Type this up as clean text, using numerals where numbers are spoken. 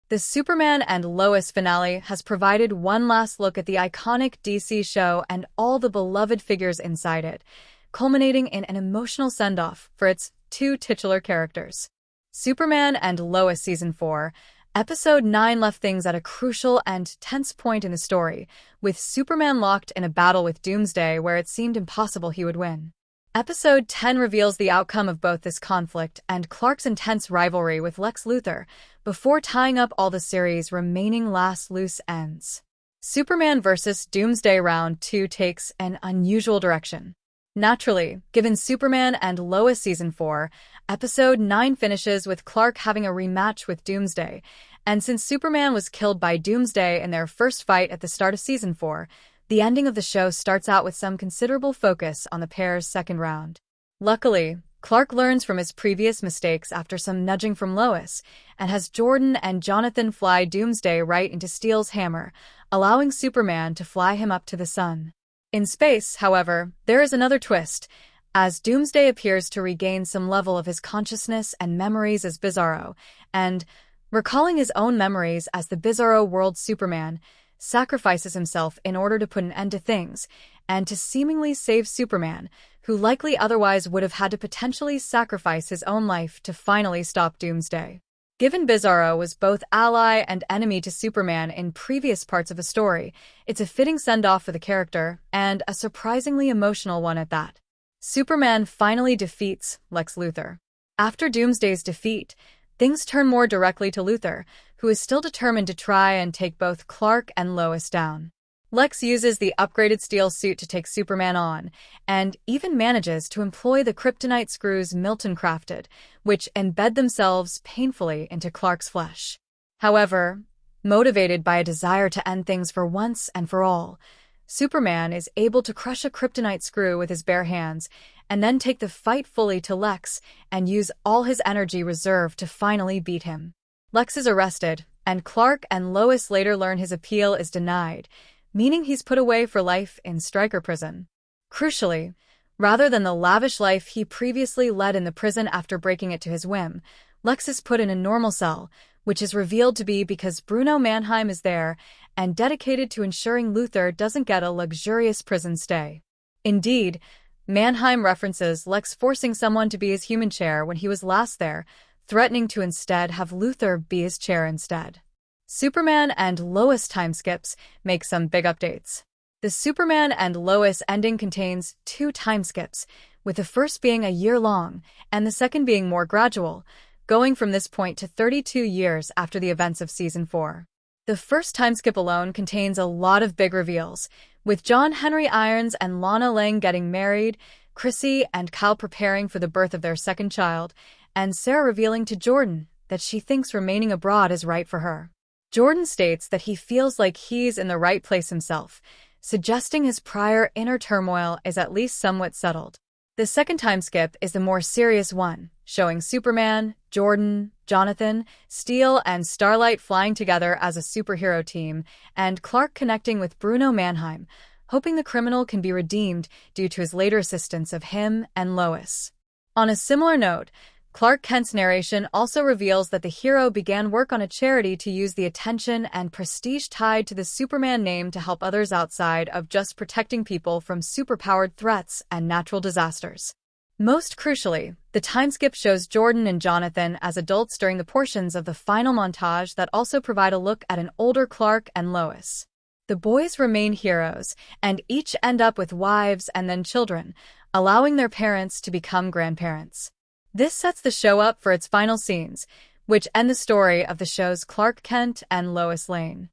The Superman and Lois finale has provided one last look at the iconic DC show and all the beloved figures inside it, culminating in an emotional send-off for its two titular characters. Superman and Lois Season 4, Episode 9 left things at a crucial and tense point in the story, with Superman locked in a battle with Doomsday where it seemed impossible he would win. Episode 10 reveals the outcome of both this conflict and Clark's intense rivalry with Lex Luthor, before tying up all the series' remaining last loose ends. Superman vs. Doomsday Round 2 takes an unusual direction. Naturally, given Superman and Lois Season 4, Episode 9 finishes with Clark having a rematch with Doomsday, and since Superman was killed by Doomsday in their first fight at the start of Season 4, the ending of the show starts out with some considerable focus on the pair's second round. Luckily, Clark learns from his previous mistakes after some nudging from Lois, and has Jordan and Jonathan fly Doomsday right into Steel's hammer, allowing Superman to fly him up to the sun. In space, however, there is another twist, as Doomsday appears to regain some level of his consciousness and memories as Bizarro, and, recalling his own memories as the Bizarro World Superman, sacrifices himself in order to put an end to things, and to seemingly save Superman, who likely otherwise would have had to potentially sacrifice his own life to finally stop Doomsday. Given Bizarro was both ally and enemy to Superman in previous parts of the story, it's a fitting send-off for the character, and a surprisingly emotional one at that. Superman finally defeats Lex Luthor. After Doomsday's defeat, things turn more directly to Luthor, who is still determined to try and take both Clark and Lois down. Lex uses the upgraded steel suit to take Superman on, and even manages to employ the kryptonite screws Milton crafted, which embed themselves painfully into Clark's flesh. However, motivated by a desire to end things for once and for all, Superman is able to crush a kryptonite screw with his bare hands, and then take the fight fully to Lex and use all his energy reserve to finally beat him. Lex is arrested, and Clark and Lois later learn his appeal is denied, meaning he's put away for life in Stryker prison. Crucially, rather than the lavish life he previously led in the prison after breaking it to his whim, Lex is put in a normal cell, which is revealed to be because Bruno Mannheim is there and dedicated to ensuring Luthor doesn't get a luxurious prison stay. Indeed, Mannheim references Lex forcing someone to be his human chair when he was last there, threatening to instead have Luthor be his chair instead. Superman and Lois time skips make some big updates. The Superman and Lois ending contains two time skips, with the first being a year long and the second being more gradual, going from this point to 32 years after the events of Season 4. The first time skip alone contains a lot of big reveals, with John Henry Irons and Lana Lang getting married, Chrissy and Kyle preparing for the birth of their second child, and Sarah revealing to Jordan that she thinks remaining abroad is right for her. Jordan states that he feels like he's in the right place himself, suggesting his prior inner turmoil is at least somewhat settled. The second time skip is the more serious one, showing Superman, Jordan, Jonathan, Steel, and Starlight flying together as a superhero team, and Clark connecting with Bruno Mannheim, hoping the criminal can be redeemed due to his later assistance of him and Lois. On a similar note, Clark Kent's narration also reveals that the hero began work on a charity to use the attention and prestige tied to the Superman name to help others outside of just protecting people from superpowered threats and natural disasters. Most crucially, the time skip shows Jordan and Jonathan as adults during the portions of the final montage that also provide a look at an older Clark and Lois. The boys remain heroes, and each end up with wives and then children, allowing their parents to become grandparents. This sets the show up for its final scenes, which end the story of the show's Clark Kent and Lois Lane.